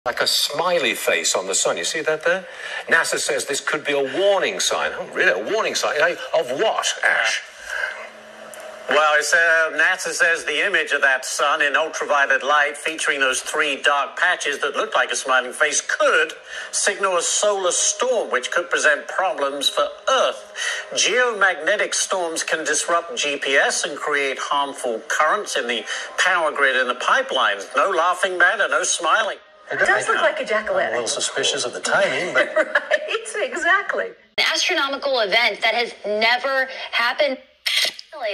like a smiley face on the sun. You see that there? NASA says this could be a warning sign. Oh, really? A warning sign? Of what, Ash? Well, NASA says the image of that sun in ultraviolet light featuring those three dark patches that look like a smiling face could signal a solar storm, which could present problems for Earth. Geomagnetic storms can disrupt GPS and create harmful currents in the power grid and the pipelines. No laughing matter, no smiling. It does look like a jack-o'-lantern. I'm a little suspicious of the timing, but... Right, exactly. An astronomical event that has never happened.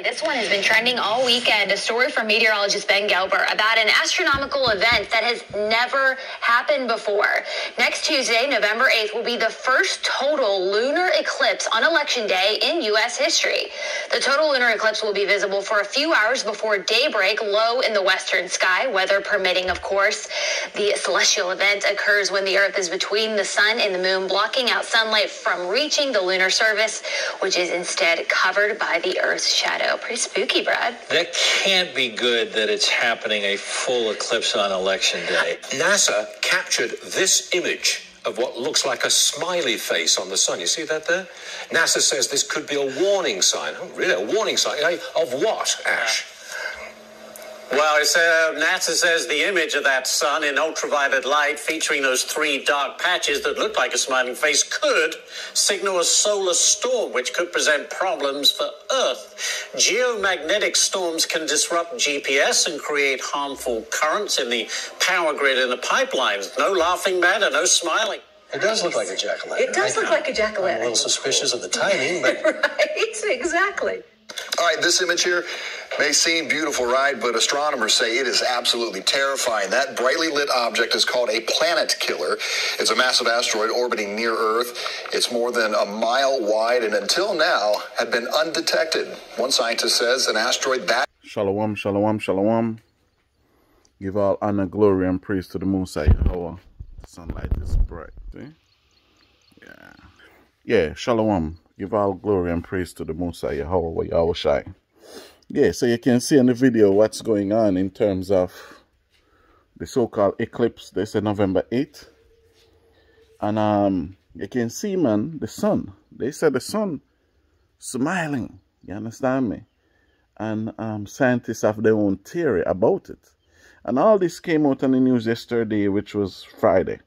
This one has been trending all weekend. A story from meteorologist Ben Gelber about an astronomical event that has never happened before. Next Tuesday, November 8th, will be the first total lunar eclipse on Election Day in U.S. history. The total lunar eclipse will be visible for a few hours before daybreak, low in the western sky, weather permitting, of course. The celestial event occurs when the Earth is between the sun and the moon, blocking out sunlight from reaching the lunar surface, which is instead covered by the Earth's shadow. Pretty spooky, Brad. That can't be good that it's happening a full eclipse on Election Day. NASA captured this image of what looks like a smiley face on the sun. You see that there? NASA says this could be a warning sign. Oh, really? A warning sign? Of what, Ash? Well, NASA says the image of that sun in ultraviolet light featuring those three dark patches that look like a smiling face could signal a solar storm, which could present problems for Earth. Geomagnetic storms can disrupt GPS and create harmful currents in the power grid and the pipelines. No laughing matter, no smiling. It does look like a jack-o'-lantern. It does look like a jack-o'-lantern. I'm a little suspicious of the timing, but... Right, exactly. All right, this image here may seem beautiful, right? But astronomers say it is absolutely terrifying. That brightly lit object is called a planet killer. It's a massive asteroid orbiting near Earth. It's more than a mile wide and until now had been undetected. One scientist says an asteroid that... Shalom, shalom, shalom. Give all honor, glory, and praise to the Most High YAHAWAH. The sunlight is bright. Eh? Yeah, shalom. Give all glory and praise to the Most High YAHAWAH, YAHWAH. Yeah, so you can see in the video what's going on in terms of the so-called eclipse. They say November 8th. And you can see, man, the sun. They said the sun smiling. You understand me? And scientists have their own theory about it. And all this came out on the news yesterday, which was Friday.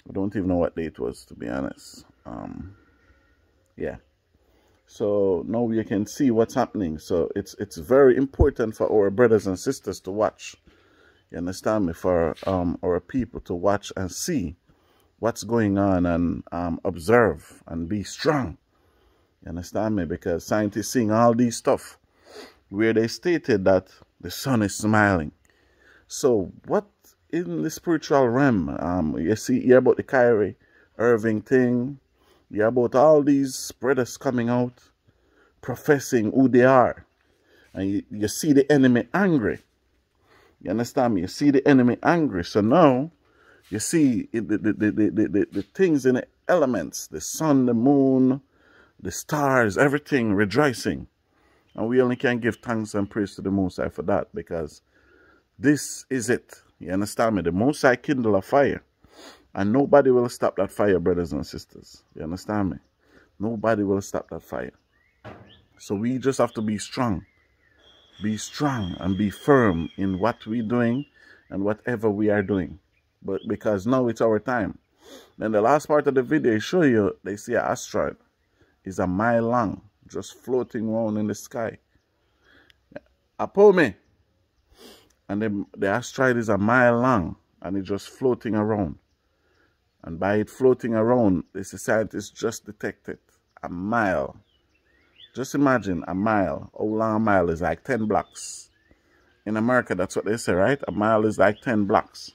I don't even know what day it was, to be honest. Yeah. So now you can see what's happening. So it's very important for our brothers and sisters to watch. You understand me? For our people to watch and see what's going on and observe and be strong. You understand me? Because scientists seeing all these stuff where they stated that the sun is smiling. So what in the spiritual realm? You hear about the Kyrie Irving thing. You hear about all these brothers coming out professing who they are. And you see the enemy angry. You understand me? You see the enemy angry. So now you see the things in the elements. The sun, the moon, the stars, everything rejoicing. And we only can give thanks and praise to the Most High for that. Because this is it. You understand me? The Most High kindle a fire. And nobody will stop that fire, brothers and sisters. You understand me? Nobody will stop that fire. So we just have to be strong. Be strong and be firm in what we're doing and whatever we are doing. But because now it's our time. Then the last part of the video show you, they see an asteroid. It's a mile long, just floating around in the sky. Upon me. And the asteroid is a mile long and it's just floating around. And by it floating around, the scientists just detected a mile. Just imagine a mile. How long a mile is? Like 10 blocks. In America, that's what they say, right? A mile is like 10 blocks.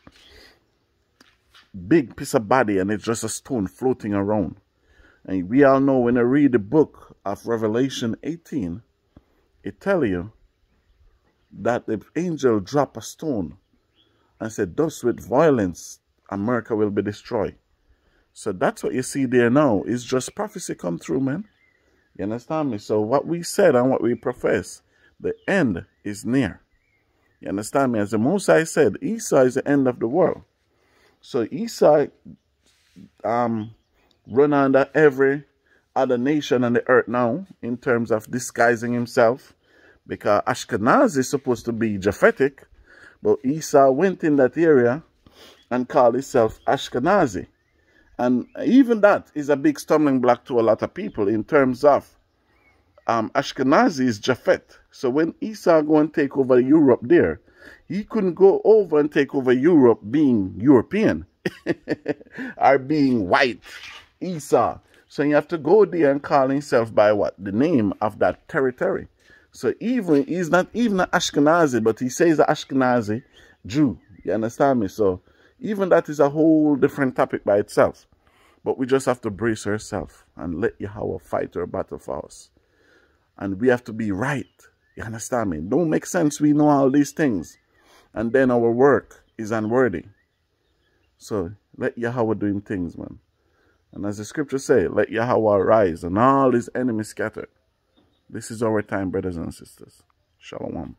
Big piece of body, and it's just a stone floating around. And we all know when I read the book of Revelation 18, it tells you that the angel dropped a stone and said, thus with violence, America will be destroyed. So that's what you see there now. It's just prophecy come true, man. You understand me? So what we said and what we profess, the end is near. You understand me? As the Most High said, Esau is the end of the world. So Esau run under every other nation on the earth now in terms of disguising himself, because Ashkenaz is supposed to be Japhetic, but Esau went in that area and called himself Ashkenazi. And even that is a big stumbling block to a lot of people in terms of Ashkenazi is Japhet. So when Esau go and take over Europe there, he couldn't go over and take over Europe being European or being white, Esau. So you have to go there and call himself by what? The name of that territory. So even he's not even an Ashkenazi, but he says an Ashkenazi Jew. You understand me? So even that is a whole different topic by itself. But we just have to brace ourselves and let Yahawah fight our battle for us. And we have to be right. You understand me? Don't make sense we know all these things, and then our work is unworthy. So let Yahawah do him things, man. And as the scripture say, let Yahawah arise and all his enemies scatter. This is our time, brothers and sisters. Shalom.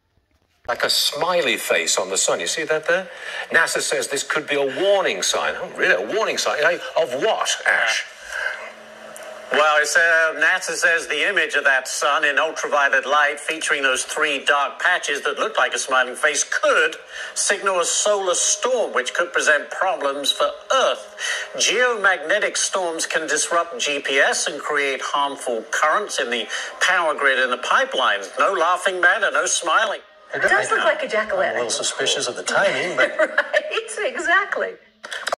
Like a smiley face on the sun. You see that there? NASA says this could be a warning sign. Oh, really? A warning sign? Of what, Ash? Well, NASA says the image of that sun in ultraviolet light featuring those three dark patches that look like a smiling face could signal a solar storm, which could present problems for Earth. Geomagnetic storms can disrupt GPS and create harmful currents in the power grid and the pipelines. No laughing matter, no smiling. It does look like a jack-o'-lantern. I'm a little suspicious of the timing, but... Right, exactly.